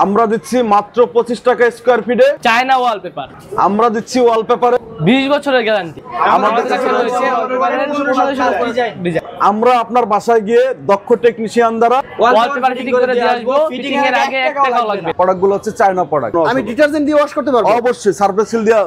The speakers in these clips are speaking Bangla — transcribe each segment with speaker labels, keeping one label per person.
Speaker 1: আমরা দিচ্ছি মাত্র 25 টাকা স্কয়ার ফিটে
Speaker 2: চায়না ওয়ালপেপার।
Speaker 1: আমরা দিচ্ছি ওয়ালপেপারে
Speaker 2: 20 বছরের গ্যারান্টি। আমাদের কাছে রয়েছে
Speaker 1: আমরা আপনার বাসায় গিয়ে দক্ষ টেকনিশিয়ান দ্বারা
Speaker 2: ওয়ালপেপার ফিটিং করে দিয়ে আসবো। ফিটিং এর আগে 1 টাকাও লাগবে।
Speaker 1: প্রোডাক্টগুলো হচ্ছে চায়না প্রোডাক্ট।
Speaker 3: আমি ডিটারজেন্ট দিয়ে ওয়াশ করতে পারবো?
Speaker 1: অবশ্যই সার্ফেক্স সিল দিয়ে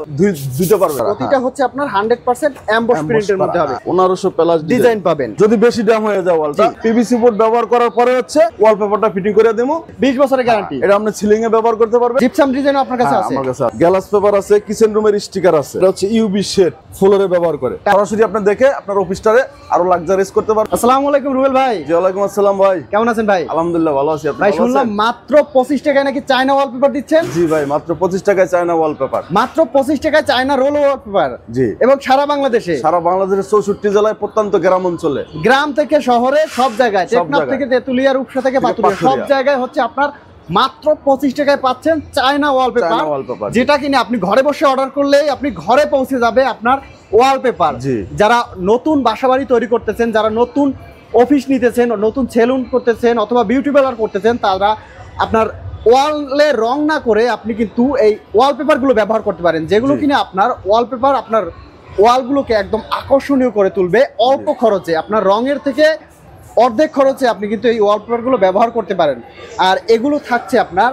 Speaker 1: ধুইতে পারবেন।
Speaker 3: প্রতিটা হচ্ছে আপনার 100% এমবস প্রিন্টের মধ্যে হবে।
Speaker 1: 1500 প্লাস
Speaker 3: ডিজাইন পাবেন।
Speaker 1: যদি বেশি দাম হয়ে যায় ওয়ালটা, পিভিসি বোর্ড ব্যবহার করার পরে হচ্ছে ওয়ালপেপারটা ফিটিং করে দেবো।
Speaker 3: 20 বছরের গ্যারান্টি।
Speaker 1: এটা আপনি সিলিং এ ব্যবহার করতে পারবেন।
Speaker 3: জিপসাম ডিজাইন আপনার কাছে আছে?
Speaker 1: আমার কাছে গ্লাস পেপার আছে, কিচেন রুমের স্টিকার আছে। এটা হচ্ছে ইউভি শেড ফ্লোরে ব্যবহার করে সরাসরি আপনি দেখে আপনার অফিসটারে আরো লাক্সারিয়াস করতে পারবেন।
Speaker 3: আসসালামু আলাইকুম রুবেল ভাই।
Speaker 1: জি ওয়ালাইকুম আসসালাম ভাই,
Speaker 3: কেমন আছেন ভাই?
Speaker 1: আলহামদুলিল্লাহ ভালো আছি। আপনি
Speaker 3: ভাই শুনলাম মাত্র 25 টাকায় নাকি চায়না ওয়ালপেপার দিচ্ছেন?
Speaker 1: জি ভাই, মাত্র 25 টাকায় চায়না ওয়ালপেপার।
Speaker 3: মাত্র 25 টাকায় চায়না রোল ওয়ালপেপার?
Speaker 1: জি।
Speaker 3: এবং সারা বাংলাদেশে?
Speaker 1: সারা বাংলাদেশের 64 জেলায়, প্রত্যন্ত গ্রাম অঞ্চলে,
Speaker 3: গ্রাম থেকে শহরে সব জায়গায়, টেকনাফ থেকে তেতুলিয়া, রূপসা থেকে পাতুরিয়া, সব জায়গায় হচ্ছে আপনার মাত্র 25 টাকায় পাচ্ছেন চায়না ওয়ালপেপার, যেটা কিনে আপনি ঘরে বসে অর্ডার করলেই আপনি ঘরে পৌঁছে যাবে আপনার ওয়ালপেপার। যারা নতুন বাসাবাড়ি তৈরি করতেছেন, যারা নতুন অফিস নিতেছেন, নতুন সেলুন করতেছেন অথবা বিউটি পার্লার করতেছেন, তারা আপনার ওয়ালে রং না করে আপনি কিন্তু এই ওয়ালপেপারগুলো ব্যবহার করতে পারেন, যেগুলো কিনে আপনার ওয়ালপেপার আপনার ওয়ালগুলোকে একদম আকর্ষণীয় করে তুলবে। অল্প খরচে, আপনার রঙের থেকে অর্ধেক খরচে আপনি কিন্তু এই ওয়ালপেপারগুলো ব্যবহার করতে পারেন। আর এগুলো থাকছে আপনার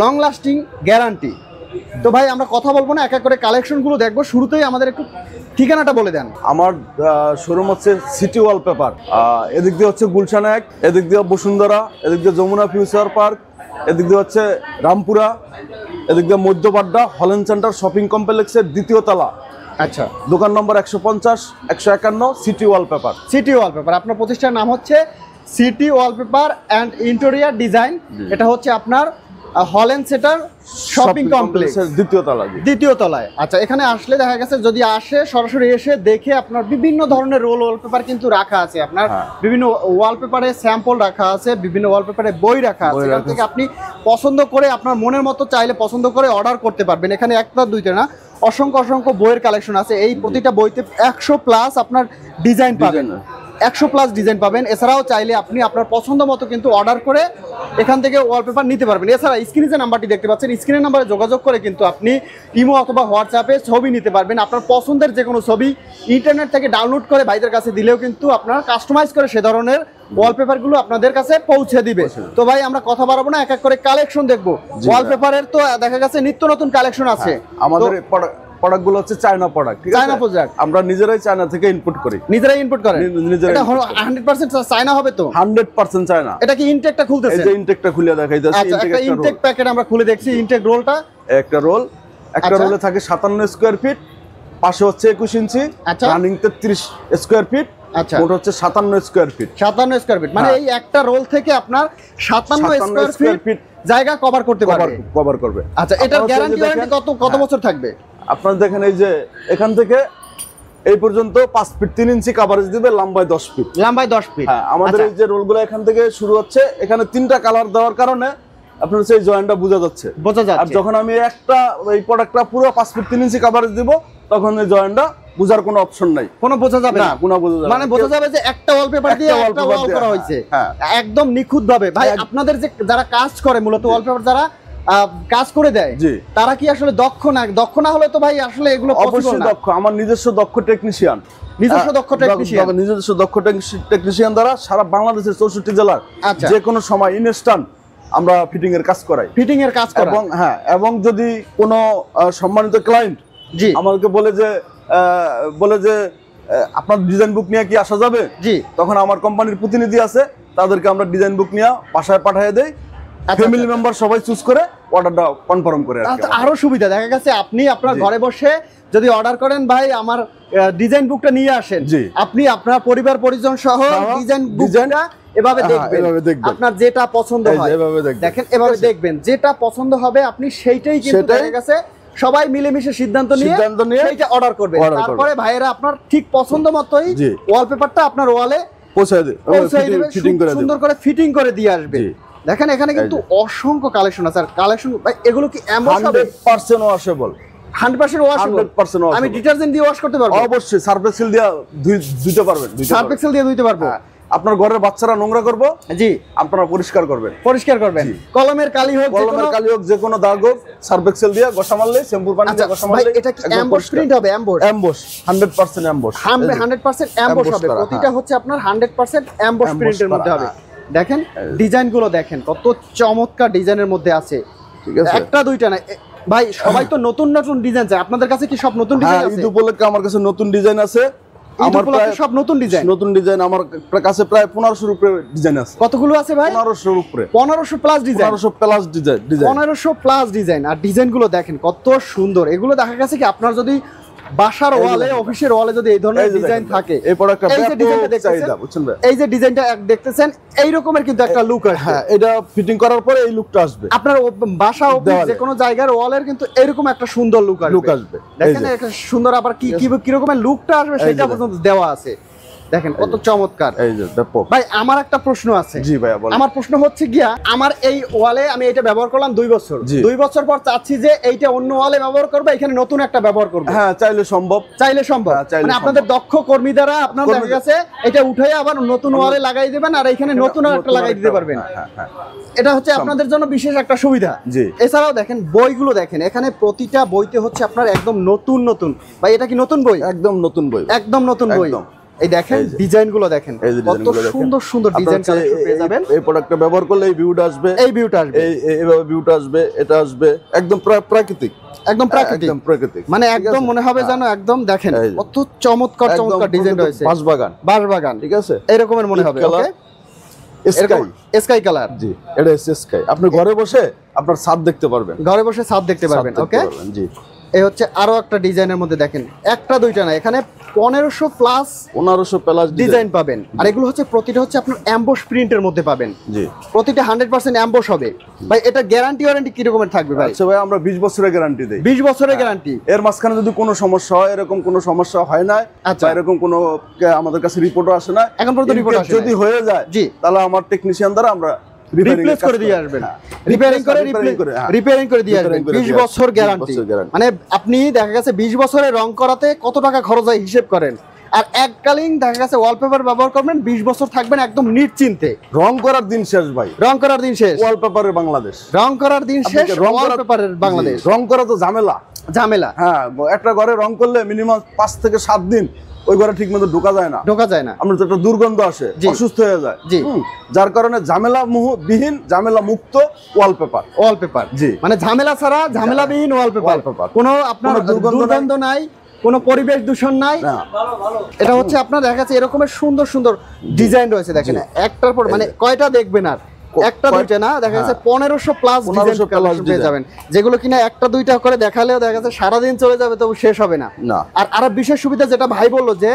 Speaker 3: লং লাস্টিং গ্যারান্টি। তো ভাই আমরা কথা বলবো না, এক এক করে কালেকশনগুলো দেখবো। শুরুতেই আমাদের একটু ঠিকানাটা বলে দেন।
Speaker 1: আমার শোরুম হচ্ছে সিটি ওয়ালপেপার। এদিক দিয়ে হচ্ছে গুলশান 1, এদিক দিয়ে বসুন্ধরা, এদিক দিয়ে যমুনা ফিউচার পার্ক, এদিক দিয়ে হচ্ছে রামপুরা, এদিক দিয়ে মধ্যপাড্ডা হলেন সেন্টার শপিং কমপ্লেক্সের 2য় তলা।
Speaker 3: আচ্ছা,
Speaker 1: দোকান নম্বর 150 151 সিটি ওয়ালপেপার।
Speaker 3: সিটি ওয়ালপেপার আপনার প্রতিষ্ঠানের নাম হচ্ছে city wallpaper and interior design. এটা হচ্ছে আপনার হলেন সেন্টার শপিং কমপ্লেক্সের 2য় তলা। 2য় তলায়। আচ্ছা, এখানে আসলে দেখা গেছে যদি আসে সরাসরি এসে দেখে আপনার বিভিন্ন ধরনের রোল ওয়ালপেপার কিন্তু রাখা আছে। আপনার বিভিন্ন ওয়ালপেপারে স্যাম্পল রাখা আছে, বিভিন্ন ওয়ালপেপারে বই রাখা আছে। এখান থেকে আপনি পছন্দ করে আপনার মনের মতো চাইলে পছন্দ করে অর্ডার করতে পারবেন। এখানে একটা দুইটা না, অসংখ্য অসংখ্য বইয়ের কালেকশন আছে। এই প্রতিটা বইতে 100 প্লাস আপনার ডিজাইন পাবেন, 100 প্লাস ডিজাইন পাবেন। এছাড়াও চাইলে আপনি আপনার পছন্দ মতো কিন্তু অর্ডার করে এখান থেকে ওয়ালপেপার নিতে পারবেন। এছাড়া স্ক্রিনে যে নাম্বারটি দেখতে পাচ্ছেন, স্ক্রিনের নাম্বারে যোগাযোগ করে কিন্তু আপনি ইমো অথবা হোয়াটসঅ্যাপে ছবি নিতে পারবেন। আপনার পছন্দের যে কোনো ছবি ইন্টারনেট থেকে ডাউনলোড করে ভাইদের কাছে দিলেও কিন্তু আপনার কাস্টমাইজ করে সে ধরনের ওয়ালপেপারগুলো আপনাদের কাছে পৌঁছে দিবে। তো ভাই আমরা কথা বাড়াবো না, এক এক করে কালেকশন দেখবো। ওয়ালপেপারের তো দেখা গেছে নিত্য নতুন কালেকশন আছে।
Speaker 1: আমাদের প্রোডাক্টগুলো হচ্ছে চায়না প্রোডাক্ট, ঠিক আছে? চায়না প্রোডাক্ট আমরা নিজেরাই চায়না থেকে ইম্পোর্ট করি।
Speaker 3: নিজেরাই ইম্পোর্ট করেন? এটা 100% চায়না হবে তো? 100%
Speaker 1: চায়না।
Speaker 3: এটা কি ইনটেকটা খুলতেছে?
Speaker 1: এই যে ইনটেকটা খুলে দেখাই যাচ্ছে।
Speaker 3: আচ্ছা, একটা ইনটেক প্যাকেট আমরা খুলে দেখছি। ইনটেক রোলটা, একটা রোলে থাকে 57 স্কয়ার ফিট, পাশে হচ্ছে 21 ইঞ্চি, রানিং 33 স্কয়ার ফিট। আচ্ছা, মোট হচ্ছে 57 স্কয়ার ফিট। 57 স্কয়ার ফিট মানে এই একটা রোল থেকে আপনার 57 স্কয়ার ফিট জায়গা কভার করতে পারবে, কভার করবে। আচ্ছা, এটার গ্যারান্টি ওয়ারেন্টি কত বছর থাকবে? আপনারা দেখেন এই যে এখান থেকে এই পর্যন্ত 5 ফিট 3 ইঞ্চি কভারেজ দিবে, লম্বায় 10 ফিট। লম্বায় 10 ফিট। হ্যাঁ, আমাদের এই যে রোলগুলো এখান থেকে শুরু হচ্ছে, এখানে 3টা কালার দেওয়ার কারণে আপনার সেই জয়েন্টটা বোঝা যাচ্ছে। আর যখন আমি একটা এই প্রোডাক্টটা পুরো 5 ফিট 3 ইঞ্চি কভারেজ দিব, তখন এই জয়েন্টটা বোঝার কোনো অপশন নাই, কোনো বোঝা যাবে না, কোনো বোঝা যাবে মানে বোঝা যাবে যে একটা ওয়ালপেপার দিয়ে একটা ওয়াল করা হয়েছে একদম নিখুঁত ভাবে। ভাই আপনাদের যে যারা কাজ করে, মূলত ওয়ালপেপার যারা কাজ করে দেয়, তারা কি আসলে দক্ষ না? দক্ষ না হলে তো ভাই আসলে এগুলো অবশ্যই দক্ষ। আমার নিজস্ব দক্ষ টেকনিশিয়ান, নিজস্ব দক্ষ টেকনিশিয়ান দ্বারা সারা বাংলাদেশের 64 জেলার যে কোনো সময় ইনস্ট্যান্ট আমরা ফিটিং এর কাজ করাই। ফিটিং এর কাজ করাই। এবং হ্যাঁ, এবং যদি কোনো সম্মানিত ক্লায়েন্ট আমাকে বলে যে আপনার ডিজাইন বুক নিয়ে কি আসা যাবে, তখন আমার কোম্পানির প্রতিনিধি আছে, তাদেরকে আমরা ডিজাইন বুক নিয়ে বাসায় পাঠিয়ে দেই। ফ্যামিলি মেম্বার সবাই চুজ করে অর্ডারটা কনফার্ম করে। আরো সুবিধা দেখা গেছে, আপনি আপনার ঘরে বসে যদি অর্ডার করেন, ভাই আমার ডিজাইন বুকটা নিয়ে আসেন, আপনি আপনার পরিবার পরিজন সহ ডিজাইন বুকটা এভাবে দেখবেন, আপনার যেটা পছন্দ হয় দেখেন, এভাবে দেখবেন, যেটা পছন্দ হবে আপনি সেইটাই কিন্তু দেখা গেছে সবাই মিলেমিশে সিদ্ধান্ত নিয়ে সেইটা অর্ডার করবেন। তারপরে ভাইয়েরা আপনার ঠিক পছন্দ মতোই ওয়ালপেপারটা আপনার ওয়ালে পৌঁছে দিবে, সুন্দর করে ফিটিং করে দিয়ে আসবে। দেখেন এখানে কিন্তু অসংখ্য কালেকশন আছে। আর কালেকশন এগুলো কি এমন 100% ওয়াশেবল? 100% ওয়াশেবল। আমি ডিটারজেন্ট দিয়ে ওয়াশ করতে পারবো? অবশ্যই সার্ফেক্স সিল দিয়ে ধুইতে পারবেন। সার্ফেক্স সিল দিয়ে ধুইতে পারবো।
Speaker 1: আপনার ঘরের বাচ্চারা নোংরা করবো,
Speaker 3: জি
Speaker 1: আপনারা পরিষ্কার করবেন,
Speaker 3: কলমের কালি হোক,
Speaker 1: কলমের কালি হোক, যে কোনো দাগ হোক, সার্ফ এক্সেল দিয়ে ঘষা মারলে, শ্যাম্পুর পানি দিয়ে ঘষা মারলে
Speaker 3: এটা কি এমবস প্রিন্ট হবে? এমবস
Speaker 1: 100% এমবস,
Speaker 3: 100% এমবস হবে। প্রতিটা হচ্ছে আপনার 100% এমবস প্রিন্টের মধ্যে হবে। দেখেন ডিজাইন গুলো দেখেন কত চমৎকার ডিজাইনের মধ্যে আছে,
Speaker 1: ঠিক আছে?
Speaker 3: একটা দুইটা না ভাই, সবাই তো নতুন নতুন ডিজাইন চায়। আপনাদের কাছে কি সব নতুন ডিজাইন আছে?
Speaker 1: ঈদ উপলক্ষে আমার কাছে নতুন ডিজাইন আছে,
Speaker 3: আমার সব নতুন ডিজাইন
Speaker 1: আমার কাছে প্রায় 1500 উপরে ডিজাইন আছে।
Speaker 3: কতগুলো আছে ভাই?
Speaker 1: 1500 উপরে,
Speaker 3: 1500 plus design,
Speaker 1: 1500 plus design,
Speaker 3: 1500 plus design. আর ডিজাইন গুলো দেখেন কত সুন্দর। এগুলো দেখা গেছে কি আপনার যদি বাসার ওয়ালে, অফিসের ওয়ালে যদি এই ধরনের ডিজাইন থাকে,
Speaker 1: এই প্রোডাক্টটা
Speaker 3: এই যে ডিজাইনটা দেখতেছেন,
Speaker 1: বুঝছেন ভাই,
Speaker 3: এই যে ডিজাইনটা দেখতেছেন, এই রকমের কিন্তু একটা লুক আসবে।
Speaker 1: হ্যাঁ, এটা ফিটিং করার পরে এই লুকটা আসবে।
Speaker 3: আপনার বাসা, অফিস, যে কোনো জায়গার ওয়ালের কিন্তু এরকম একটা সুন্দর লুক আসবে। দেখেন একটা সুন্দর, আবার কি রকমের লুকটা আসবে সেটা পর্যন্ত দেওয়া আছে। দেখেন কত চমৎকার।
Speaker 1: এই যে দেখো
Speaker 3: ভাই, আমার একটা প্রশ্ন আছে।
Speaker 1: জি ভাইয়া বলেন।
Speaker 3: আমার প্রশ্ন হচ্ছে গিয়া, আমার এই ওয়ালে আমি এটা ব্যবহার করলাম 2 বছর, 2 বছর পর চাচ্ছি যে এইটা অন্য ওয়ালে ব্যবহার করব, এখানে নতুন একটা ব্যবহার করব।
Speaker 1: হ্যাঁ, চাইলে সম্ভব,
Speaker 3: মানে আপনাদের দক্ষ কর্মী দ্বারা আপনার দেখা গেছে এটা উঠে আবার নতুন ওয়ালে লাগাই দিবেন, আর এখানে নতুন একটা লাগাই দিতে পারবেন। এটা হচ্ছে আপনাদের জন্য বিশেষ একটা সুবিধা। এছাড়াও দেখেন বইগুলো দেখেন, এখানে প্রতিটা বইতে হচ্ছে আপনার একদম নতুন নতুন। ভাই, এটা কি নতুন বই?
Speaker 1: একদম নতুন বই,
Speaker 3: একদম নতুন বই। এই দেখেন ডিজাইন গুলো দেখেন, কত সুন্দর সুন্দর ডিজাইন কালেকশন পেয়ে যাবেন।
Speaker 1: এই প্রোডাক্টটা ব্যবহার করলে এই ভিউটা আসবে, এইভাবে ভিউটা আসবে, এটা আসবে একদম প্রাকৃতিক,
Speaker 3: একদম প্রাকৃতিক, মানে একদম মনে হবে যেন একদম দেখেন কত চমৎকার চমৎকার ডিজাইন রয়েছে। বাঁশবাগান, ঠিক আছে, এরকমের মনে হবে। ওকে, স্কাই কালার, জি,
Speaker 1: এটা স্কাই। আপনি ঘরে বসে আপনার ছাদ দেখতে পারবেন,
Speaker 3: ওকে জি। এই হচ্ছে আরো একটা ডিজাইনের মধ্যে দেখেন, একটা দুইটা না, এখানে 1500 প্লাস ডিজাইন পাবেন। আর এগুলো হচ্ছে প্রতিটা হচ্ছে আপনার এমবস প্রিন্টের মধ্যে পাবেন, জি, প্রতিটা 100% এমবস হবে। ভাই, এটা গ্যারান্টি ওয়ারেন্টি কি রকমের থাকবে ভাই?
Speaker 1: আচ্ছা ভাই, আমরা 20 বছরের গ্যারান্টি দেই।
Speaker 3: 20 বছরের গ্যারান্টি।
Speaker 1: এর মাঝখানে যদি কোনো সমস্যা হয়, এরকম কোনো সমস্যা হয় না, আচ্ছা, এরকম কোনো আমাদের কাছে রিপোর্টও আসে না
Speaker 3: এখন পর্যন্ত। রিপোর্ট আসে
Speaker 1: যদি হয়ে যায়, জি, তাহলে আমার টেকনিশিয়ান দ্বারা আমরা
Speaker 3: রিপ্লেস করে দিয়ে আসবেন, রিপেয়ারিং করে দিয়ে আসবেন। 20 বছর গ্যারান্টি। মানে আপনি দেখা গেছে 20 বছরে রং করাতে কত টাকা খরচ হয় হিসেব করেন, আর এককালীন দেখা গেছে ওয়ালপেপার ব্যবহার করবেন, 20 বছর থাকবেন একদম নিশ্চিন্তে।
Speaker 1: রং করার দিন শেষ ভাই,
Speaker 3: রং করার দিন শেষ।
Speaker 1: ওয়ালপেপারের বাংলাদেশ,
Speaker 3: রং করার দিন শেষ, ওয়ালপেপারের বাংলাদেশ।
Speaker 1: রং করা তো ঝামেলা।
Speaker 3: হ্যাঁ,
Speaker 1: একটা ঘরে রং করলে মিনিমাম 5 থেকে 7 দিন ওই ঘরে ঠিক মতো ঢোকা যায় না। আপনার একটা দুর্গন্ধ আসে, অসুস্থ হয়ে যায়, যার কারণে ঝামেলা বিহীন, ঝামেলা মুক্ত ওয়ালপেপার, জি, মানে ঝামেলা ছাড়া ঝামেলাবিহীন ওয়ালপেপার। কোনো আপনার দুর্গন্ধ নাই, কোনো পরিবেশ দূষণ নাই। এটা হচ্ছে আপনার দেখা যাচ্ছে এরকমের সুন্দর সুন্দর ডিজাইন রয়েছে। দেখেন একটার পর মানে কয়টা দেখবেন, আর একটা দুইটা না, দেখা যাচ্ছে 1500 প্লাস ডিজাইন পেয়ে যাবেন, যেগুলো কিনা একটা দুইটা করে দেখালেও দেখা যাচ্ছে সারাদিন চলে যাবে, তবু শেষ হবে না। আর আরো বিশেষ সুবিধা যেটা ভাই বললো, যে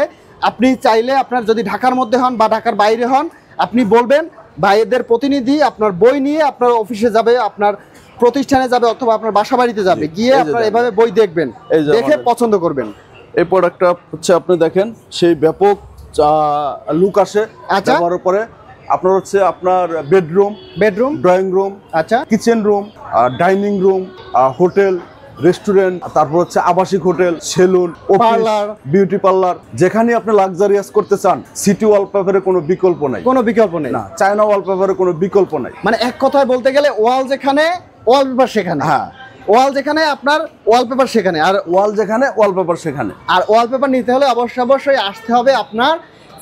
Speaker 1: আপনি চাইলে আপনার যদি ঢাকার মধ্যে হন বা ঢাকার বাইরে হন, আপনি বলবেন, ভাইদের প্রতিনিধি আপনার বই নিয়ে আপনার অফিসে যাবে, আপনার প্রতিষ্ঠানে যাবে, অথবা আপনার বাসা বাড়িতে যাবে, গিয়ে আপনার এভাবে বই দেখবেন, দেখে পছন্দ করবেন। এই প্রোডাক্টটা হচ্ছে আপনি দেখেন, সেই ব্যাপক লুক আসে।
Speaker 3: আচ্ছা,
Speaker 1: ব্যবহারের পরে আপনার হচ্ছে আপনার বেডরুম, ড্রয়িং রুম, আচ্ছা, kitchen room, dining room, hotel, restaurant, তারপর হচ্ছে আবাসিক hotel, salon, parlour, beauty parlour, যেখানে আপনি লাক্সারিয়াস করতে চান, সিটি ওয়ালপেপারের কোনো বিকল্প নাই, না, চায়না ওয়ালপেপারের কোনো বিকল্প নাই।
Speaker 3: মানে এক কথায় বলতে গেলে ওয়াল যেখানে, ওয়ালপেপার সেখানে। হ্যাঁ, ওয়াল যেখানে আপনার ওয়ালপেপার সেখানে, আর
Speaker 1: ওয়াল যেখানে ওয়ালপেপার সেখানে।
Speaker 3: আর ওয়ালপেপার নিতে হলে অবশ্যই আসতে হবে আপনার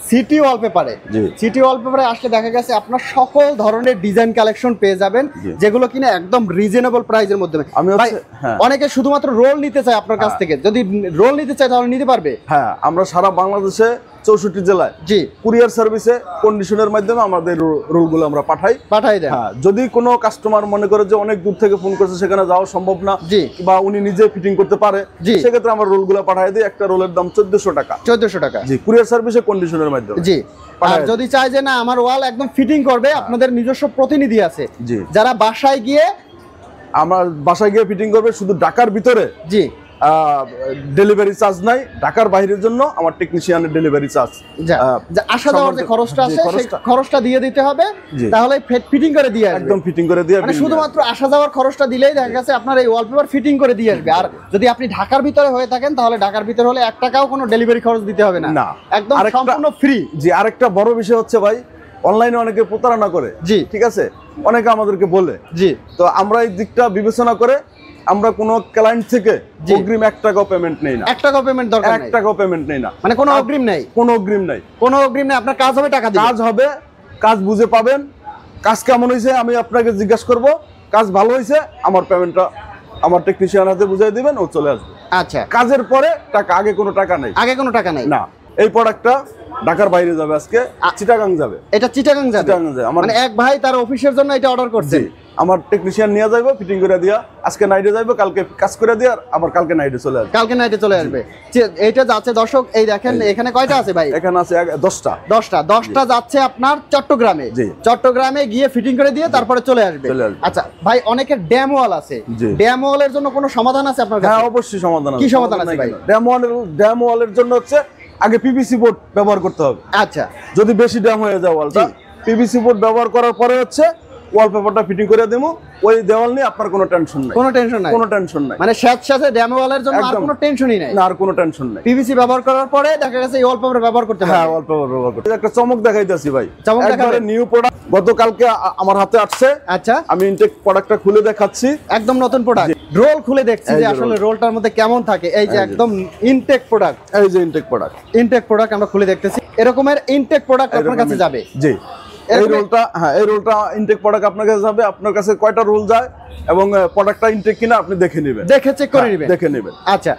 Speaker 3: সিটি ওয়ালপেপারে। সিটি ওয়ালপেপারে আসলে দেখা গেছে আপনার সকল ধরনের ডিজাইন কালেকশন পেয়ে যাবেন, যেগুলো কিনা একদম রিজনেবল প্রাইসের মধ্যে। অনেকে শুধুমাত্র রোল নিতে চায় আপনার কাছ থেকে, যদি রোল নিতে চায় তাহলে নিতে পারবে।
Speaker 1: হ্যাঁ, আমরা সারা বাংলাদেশে 64 জেলায়, জি, কুরিয়ার সার্ভিসে কন্ডিশনের মাধ্যমে আমাদের রোলগুলো আমরা পাঠাই দেয়। হ্যাঁ, যদি কোনো কাস্টমার মনে করে যে অনেক দূর থেকে ফোন করছে, সেখানে যাওয়া সম্ভব না, জি, বা উনি নিজে ফিটিং করতে পারে, সেক্ষেত্রে আমরা রোলগুলো পাঠাই দিই। একটা রোলের দাম 1400 টাকা, জি, কুরিয়ার সার্ভিসে কন্ডিশনের মাধ্যমে, জি। আর যদি চায় যে না আমার ওয়াল একদম ফিটিং করবে, আপনাদের নিজস্ব প্রতিনিধি আছে, জি, যারা বাসায় গিয়ে ফিটিং করবে, শুধু ঢাকার ভিতরে, জি, ডেলিভারি চার্জ নাই। ঢাকার বাইরের জন্য আমার টেকনিশিয়ানের ডেলিভারি চার্জ,
Speaker 3: আসা যাওয়ার যে খরচটা আছে সেই খরচটা দিয়ে দিতে হবে, তাহলে ফিটিং করে দিয়ে আসবে।
Speaker 1: একদম ফিটিং করে দিয়ে,
Speaker 3: মানে শুধুমাত্র আসা যাওয়ার খরচটা দিলেই দেখা গেছে আপনার এই ওয়ালপেপার ফিটিং করে দিয়ে আসবে। আর যদি আপনি ঢাকার ভিতরে হয়ে থাকেন তাহলে ঢাকার ভিতরে হলে 1 টাকাও কোনো ডেলিভারি খরচ দিতে হবে না, একদম সম্পূর্ণ ফ্রি।
Speaker 1: জি, আরেকটা বড় বিষয় হচ্ছে ভাই, অনলাইনে অনেকে প্রতারণা করে।
Speaker 3: জি,
Speaker 1: ঠিক আছে, অনেকে আমাদেরকে বলে।
Speaker 3: জি,
Speaker 1: তো আমরা এই দিকটা বিবেচনা করে আমরা কোনো ক্লায়েন্ট থেকে অগ্রিম 1 টাকাও পেমেন্ট নেই না।
Speaker 3: 1 টাকাও পেমেন্ট দরকার নাই,
Speaker 1: 1 টাকাও পেমেন্ট নেই না,
Speaker 3: মানে কোনো অগ্রিম নাই,
Speaker 1: কোনো অগ্রিম নাই,
Speaker 3: কোনো অগ্রিম নাই। আপনার কাজ হবে টাকা দিয়ে,
Speaker 1: কাজ হবে, কাজ বুঝে পাবেন। কাজ কেমন হয়েছে আমি আপনাকে জিজ্ঞাসা করব, কাজ ভালো হয়েছে আমার পেমেন্টটা আমার টেকনিশিয়ান হাতে বুঝিয়ে দিবেন, ও চলে আসবে।
Speaker 3: আচ্ছা,
Speaker 1: কাজের পরে টাকা, আগে কোনো টাকা নেই,
Speaker 3: আগে কোনো টাকা নাই
Speaker 1: না। এই প্রোডাক্টটা ঢাকার বাইরে যাবে, আজকে চিটাগাং যাবে।
Speaker 3: এটা চিটাগাং যাবে, মানে এক ভাই তার অফিসের জন্য এটা অর্ডার করছে।
Speaker 1: আমার টেকনিশিয়ান নিয়ে যাইবো, ফিটিং করে দিয়া, আজকে নাইটে যাইবো, কালকে কাজ করে দিয়া, আবার কালকে নাইটে চলে আসবে।
Speaker 3: কালকে নাইটে চলে আসবে। এইটা যাচ্ছে দর্শক, এই দেখেন এখানে কয়টা আছে ভাই?
Speaker 1: এখানে আছে 10টা
Speaker 3: যাচ্ছে আপনার চট্টগ্রামে। চট্টগ্রামে গিয়ে ফিটিং করে দিয়ে তারপরে চলে আসবে। আচ্ছা ভাই, অনেকের ড্যাম ওয়াল আছে, ড্যাম ওয়ালের জন্য কোনো সমাধান আছে আপনার কাছে?
Speaker 1: হ্যাঁ, অবশ্যই সমাধান আছে।
Speaker 3: কি সমাধান আছে ভাই?
Speaker 1: ড্যাম ওয়ালের জন্য হচ্ছে আগে পিভিসি বোর্ড ব্যবহার করতে হবে।
Speaker 3: আচ্ছা,
Speaker 1: যদি বেশি ড্যাম হয়ে যায় ওয়ালটা, পিভিসি বোর্ড ব্যবহার করার পরে হচ্ছে ওয়ালপেপারটা ফিটিং করে দেবো। ওই দেওয়াল নিয়ে আপনার কোনো টেনশন নাই,
Speaker 3: কোনো টেনশন নাই,
Speaker 1: কোনো টেনশন নাই।
Speaker 3: মানে সাথে ড্যাম ওয়ালের জন্য আর কোনো টেনশনই নাই,
Speaker 1: না, আর কোনো টেনশন নাই।
Speaker 3: পিভিসি ব্যবহার করার পরে দেখা গেছে এই ওয়ালপেপার ব্যবহার করতে হবে।
Speaker 1: হ্যাঁ, ওয়ালপেপার ব্যবহার করতে। একটা চমক দেখাইতেছি ভাই,
Speaker 3: চমক দেখাবেন?
Speaker 1: নিউ প্রোডাক্ট গতকালকে আমার হাতে আসছে।
Speaker 3: আচ্ছা,
Speaker 1: আমি ইনটেক প্রোডাক্টটা খুলে দেখাচ্ছি,
Speaker 3: একদম নতুন প্রোডাক্ট। রোল খুলে দেখছি যে আসলে রোলটার মধ্যে কেমন থাকে। এই যে একদম ইনটেক প্রোডাক্ট,
Speaker 1: এই যে ইনটেক প্রোডাক্ট
Speaker 3: আমরা খুলে দেখতেছি। এরকমের ইনটেক প্রোডাক্ট আপনার কাছে যাবে।
Speaker 1: জি, এই রোলটা ইনটেক প্রোডাক্ট আপনার কাছে যাবে। আপনার কাছে কয়টা রোল যায় এবং প্রোডাক্টটা ইনটেক কিনা আপনি দেখে নেবেন,
Speaker 3: দেখে চেক করে নেবেন,
Speaker 1: দেখে নেবেন।
Speaker 3: আচ্ছা,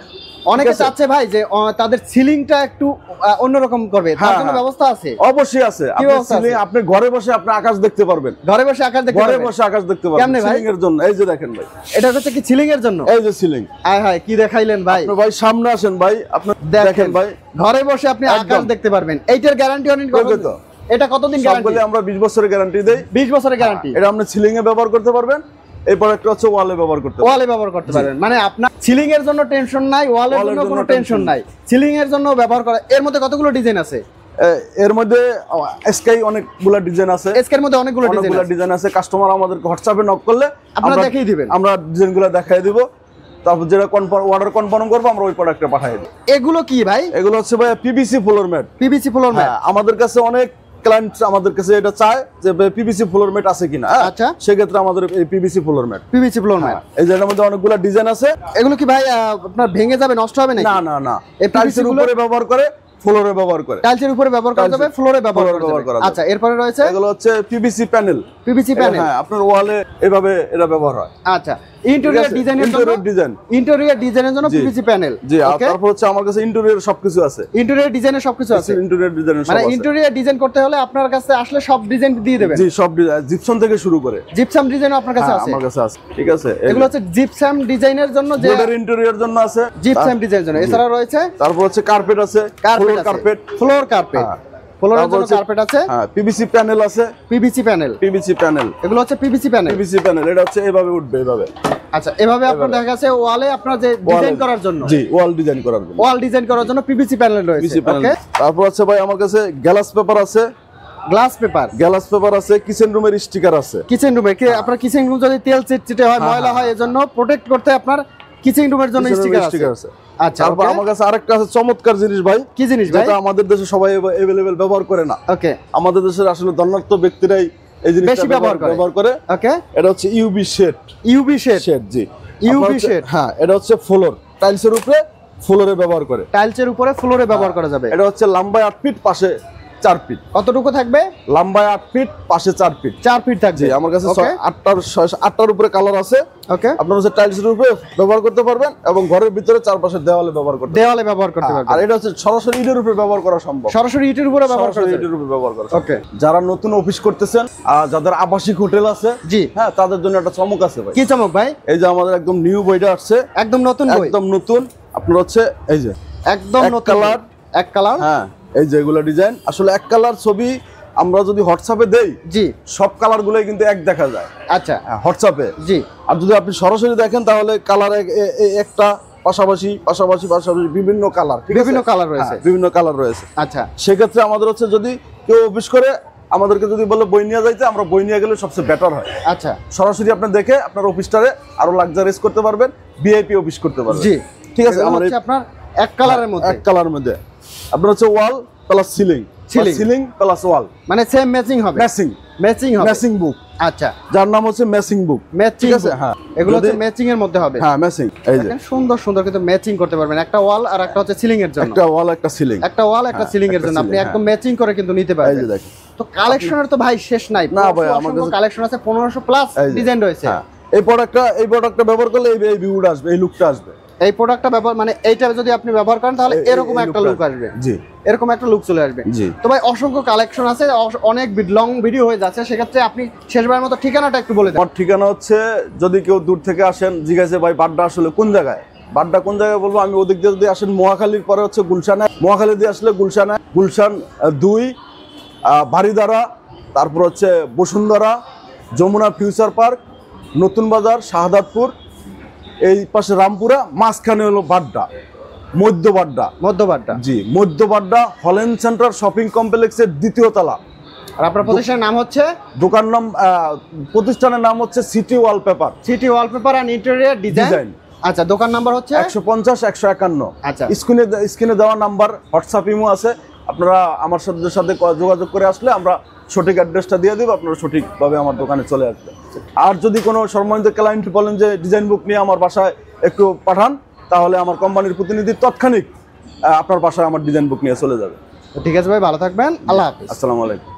Speaker 3: অনেকে চাচ্ছে ভাই যে তাদের সিলিংটা একটু অন্যরকম করবে, তার জন্য ব্যবস্থা আছে?
Speaker 1: অবশ্যই আছে। আপনি ঘরে বসে আপনি আকাশ দেখতে পারবেন,
Speaker 3: ঘরে বসে আকাশ দেখতে পারবেন,
Speaker 1: ঘরে বসে আকাশ দেখতে পারবেন সিলিং এর জন্য। এই যে দেখেন ভাই,
Speaker 3: এটা হচ্ছে কি সিলিং এর জন্য?
Speaker 1: এই যে সিলিং।
Speaker 3: আয় হায়, কি দেখাইলেন ভাই!
Speaker 1: ভাই সামনে আসেন ভাই, আপনি দেখেন ভাই,
Speaker 3: ঘরে বসে আপনি আকাশ দেখতে পারবেন। এইটার গ্যারান্টি অনেক কত? এটা কতদিন গ্যারান্টি?
Speaker 1: সবগুলো আমরা 20 বছরের গ্যারান্টি দেই।
Speaker 3: 20 বছরের গ্যারান্টি।
Speaker 1: এটা আপনি সিলিং এ ব্যবহার করতে পারবেন, এই প্রোডাক্টটা হচ্ছে ওয়ালে ব্যবহার করতে পারবেন।
Speaker 3: ওয়ালে ব্যবহার করতে পারবেন, মানে আপনার সিলিং এর জন্য টেনশন নাই, ওয়ালের জন্য কোনো টেনশন নাই, সিলিং এর জন্য ব্যবহার করা। এর মধ্যে কতগুলো ডিজাইন আছে?
Speaker 1: এর মধ্যে স্কাই অনেকগুলো ডিজাইন আছে,
Speaker 3: স্কাইর মধ্যে অনেকগুলো
Speaker 1: ডিজাইন আছে। কাস্টমার আমাদেরকে হোয়াটসঅ্যাপে নক করলে
Speaker 3: আপনারা দেখিয়ে দিবেন,
Speaker 1: আমরা ডিজাইনগুলো দেখাই দিব। তারপর যেটা অর্ডার কনফার্ম করবো আমরা ওই প্রোডাক্টটা পাঠিয়ে দিই।
Speaker 3: এগুলো কি ভাই?
Speaker 1: এগুলো হচ্ছে ভাই PVC floor mat.
Speaker 3: PVC floor mat
Speaker 1: আমাদের কাছে অনেক ক্লায়েন্ট আমাদের কাছে এটা চায় যে পিভিসি ফ্লোর ম্যাট আছে কিনা।
Speaker 3: আচ্ছা,
Speaker 1: সেক্ষেত্রে আমাদের এই পিভিসি ফ্লোর ম্যাট এই যেটার মধ্যে অনেকগুলো ডিজাইন আছে।
Speaker 3: এগুলো কি ভাই আপনার ভেঙে যাবে, নষ্ট হবে নাকি?
Speaker 1: না না না, টাইলসের উপরে ব্যবহার করে, ফ্লোরে ব্যবহার করে।
Speaker 3: টাইলসের উপরে ব্যবহার করা যাবে, ফ্লোরে ব্যবহার করা যাবে। আচ্ছা, এরপরে রয়েছে
Speaker 1: এগুলো হচ্ছে পিভিসি প্যানেল। হ্যাঁ, আপনার ওয়ালে এভাবে এটা ব্যবহার হয়।
Speaker 3: আচ্ছা, ইন্টেরিয়র ডিজাইনের জন্য পিভিসি প্যানেল।
Speaker 1: জি, তারপর হচ্ছে আমার কাছে ইন্টেরিয়র সবকিছু আছে।
Speaker 3: ইন্টেরিয়র ডিজাইনের সবকিছু আছে।
Speaker 1: ইন্টেরিয়র ডিজাইনের সব
Speaker 3: মানে
Speaker 1: আছে।
Speaker 3: ইন্টেরিয়র ডিজাইন করতে হলে আপনার কাছে আসলে সব ডিজাইন দিয়ে দেবেন।
Speaker 1: জি, সব ডিজাইন, জিপসাম থেকে শুরু করে
Speaker 3: জিপসাম ডিজাইনও আপনার কাছে আছে?
Speaker 1: আমার কাছে আছে। ঠিক আছে,
Speaker 3: এগুলো হচ্ছে জিপসাম ডিজাইনের জন্য, যে
Speaker 1: বোর্ডের ইন্টেরিয়র জন্য আছে,
Speaker 3: জিপসাম ডিজাইনের জন্য। এছাড়া রয়েছে
Speaker 1: তারপর হচ্ছে কার্পেট আছে,
Speaker 3: ফ্লোর কার্পেট। ফ্লোরের জন্য কার্পেট আছে।
Speaker 1: হ্যাঁ, পিভিসি প্যানেল আছে।
Speaker 3: পিভিসি প্যানেল
Speaker 1: এগুলো হচ্ছে পিভিসি প্যানেল। এটা হচ্ছে এভাবে উঠবে, এভাবে।
Speaker 3: আচ্ছা, এভাবে আপনার দেখা যাচ্ছে ওয়ালে আপনার যে ডিজাইন করার জন্য।
Speaker 1: জি, ওয়াল ডিজাইন করার জন্য
Speaker 3: পিভিসি প্যানেল রয়েছে। ওকে,
Speaker 1: তারপর আছে ভাই আমার কাছে গ্লাস পেপার আছে।
Speaker 3: গ্লাস পেপার আছে। কিচেন রুমের স্টিকার আছে। কিচেন রুমে কি আপনার কিচেন রুম যদি তেল চিটচিটে হয়, ময়লা হয়, এজন্য প্রোটেক্ট করতে আপনার কিচেন রুমের জন্য স্টিকার আছে। আচ্ছা,
Speaker 1: তারপর আমার কাছে আরেকটা আছে চমৎকার জিনিস ভাই।
Speaker 3: কি জিনিস ভাই?
Speaker 1: যেটা আমাদের দেশে সবাই अवेलेबल ব্যবহার করে না।
Speaker 3: ওকে,
Speaker 1: আমাদের দেশের আসলে ধনাত্ম ব্যক্তিরাই এই জিনিসটা
Speaker 3: বেশি ব্যবহার করে। ওকে,
Speaker 1: এটা হচ্ছে ইউভি শেড। জি,
Speaker 3: ইউভি শেড।
Speaker 1: হ্যাঁ, এটা হচ্ছে ফ্লোর, টাইলসের উপরে ফ্লোরে ব্যবহার করে।
Speaker 3: টাইলসের উপরে ফ্লোরে ব্যবহার করা যাবে।
Speaker 1: এটা হচ্ছে লম্বায় 8 ফিট, পাশে 4 ফিট।
Speaker 3: কতটুকু থাকবে?
Speaker 1: লম্বায় 8 ফিট, পাশে 4 ফিট।
Speaker 3: 4 ফিট থাকবে।
Speaker 1: আমার কাছে 8টার উপরে কালার আছে।
Speaker 3: ওকে,
Speaker 1: আপনারা হচ্ছে টাইলসের উপরে ব্যবহার করতে পারবেন এবং ঘরের ভিতরে চারপাশে দেওয়ালে ব্যবহার করতে পারবেন। আর এটা হচ্ছে সরাসরি ইটের উপরে ব্যবহার করা সম্ভব।
Speaker 3: সরাসরি ইটের উপরে ব্যবহার করা
Speaker 1: যায়। ওকে, যারা নতুন অফিস করতেছেন, যাদের আবাসিক হোটেল আছে,
Speaker 3: জি,
Speaker 1: হ্যাঁ, তাদের জন্য একটা চমক আছে ভাই।
Speaker 3: কি চমক ভাই?
Speaker 1: এই যে আমাদের একদম নিউ বইটা আসছে,
Speaker 3: একদম নতুন বই,
Speaker 1: একদম নতুন। আপনার হচ্ছে এই যে
Speaker 3: একদম নতুন এক কালার।
Speaker 1: হ্যাঁ, এই যে এগুলো ডিজাইন আসলে এক কালার ছবি আমরা যদি হোয়াটসঅ্যাপে দেই,
Speaker 3: জি,
Speaker 1: সব কালার গুলোই কিন্তু এক দেখা যায়।
Speaker 3: আচ্ছা,
Speaker 1: হোয়াটসঅ্যাপে।
Speaker 3: জি,
Speaker 1: আর যদি আপনি সরাসরি দেখেন তাহলে কালার একটা পাশাপাশি বিভিন্ন কালার,
Speaker 3: বিভিন্ন কালার রয়েছে।
Speaker 1: বিভিন্ন কালার রয়েছে।
Speaker 3: আচ্ছা,
Speaker 1: সেক্ষেত্রে আমাদের হচ্ছে যদি কেউ অফিস করে আমাদেরকে যদি বলে বই নিয়ে যাইতে, আমরা বই নিয়ে গেলে সবচেয়ে বেটার হয়।
Speaker 3: আচ্ছা,
Speaker 1: সরাসরি আপনি দেখে আপনার অফিসটারে আরো লাক্সারিয়াস করতে পারবেন, ভিআইপি অফিস করতে পারবেন।
Speaker 3: জি,
Speaker 1: ঠিক আছে।
Speaker 3: আমার আপনার এক কালারের মধ্যে,
Speaker 1: এক কালারের মধ্যে আপনার হচ্ছে ওয়াল প্লাস সিলিং প্লাস ওয়াল,
Speaker 3: মানে সেম ম্যাচিং হবে, ম্যাচিং হবে,
Speaker 1: ম্যাচিং বুক।
Speaker 3: আচ্ছা,
Speaker 1: যার নাম হচ্ছে ম্যাচিং বুক।
Speaker 3: ঠিক আছে, হ্যাঁ, এগুলো হচ্ছে ম্যাচিং এর মধ্যে হবে।
Speaker 1: হ্যাঁ, ম্যাচিং। এই যে
Speaker 3: সুন্দর সুন্দর কিন্তু ম্যাচিং করতে পারবেন, একটা ওয়াল আর একটা হচ্ছে সিলিং এর জন্য,
Speaker 1: একটা ওয়াল একটা সিলিং,
Speaker 3: একটা ওয়াল একটা সিলিং এর জন্য আপনি একদম ম্যাচিং করে কিন্তু নিতে পারবেন।
Speaker 1: এই যে দেখেন,
Speaker 3: তো কালেকশনের তো ভাই শেষ নাই।
Speaker 1: না ভাই, আমার কাছে
Speaker 3: কালেকশন আছে 1500 প্লাস ডিজাইন রয়েছে।
Speaker 1: এই প্রোডাক্টটা ব্যবহার করলে এই ভিউটা আসবে, এই লুকটা আসবে।
Speaker 3: এই প্রোডাক্টটা ব্যবহার মানে এইটা যদি আপনি ব্যবহার করেন তাহলে এরকম একটা লুক আসবে।
Speaker 1: জি,
Speaker 3: এরকম একটা লুক চলে আসবে।
Speaker 1: জি।
Speaker 3: তো ভাই অসংখ্য কালেকশন আছে, অনেক লং ভিডিও হয়ে যাচ্ছে, সেক্ষেত্রে আপনি শেষবারের মতো ঠিকানাটা একটু বলে দেন।
Speaker 1: আমার ঠিকানা হচ্ছে, যদি কেউ দূর থেকে আসেন, জিজ্ঞাসা ভাই বাড্ডা আসলে কোন জায়গায়, বাড্ডা কোন জায়গায় বলবো আমি, ওদিক দিয়ে যদি আসেন মহাখালীর পরে হচ্ছে গুলশানে, মহাখালী দিয়ে আসলে গুলশান 2, বাড়িধারা, তারপর হচ্ছে বসুন্ধরা, যমুনা ফিউচার পার্ক, নতুন বাজার, শাহাদাতপুর, এই পাশে রামপুরা, মাঝখানে হলো বাড্ডা, মধ্য বাড্ডা। জি, মধ্য বাড্ডা হল্যান্ড সেন্টার শপিং কমপ্লেক্সের 2য় তলা।
Speaker 3: আর আপনার প্রতিষ্ঠানের নাম হচ্ছে?
Speaker 1: প্রতিষ্ঠানের নাম হচ্ছে city wallpaper
Speaker 3: and interior design. আচ্ছা, দোকান নাম্বার হচ্ছে
Speaker 1: 150-151।
Speaker 3: আচ্ছা,
Speaker 1: স্ক্রিনে দেওয়া নাম্বার, হোয়াটসঅ্যাপ ইমো আছে, আপনারা আমার সাথে যোগাযোগ করে আসলে আমরা সঠিক অ্যাড্রেসটা দিয়ে দেবো, আপনারা সঠিকভাবে আমার দোকানে চলে আসবেন। আর যদি কোনো সম্মানিত ক্লায়েন্ট বলেন যে ডিজাইন বুক নিয়ে আমার বাসায় একটু পাঠান, তাহলে আমার কোম্পানির প্রতিনিধি তৎক্ষণিক আপনার বাসায় আমার ডিজাইন বুক নিয়ে চলে যাবে।
Speaker 3: ঠিক আছে ভাই, ভালো থাকবেন, আল্লাহ হাফেজ।
Speaker 1: আসসালামু আলাইকুম।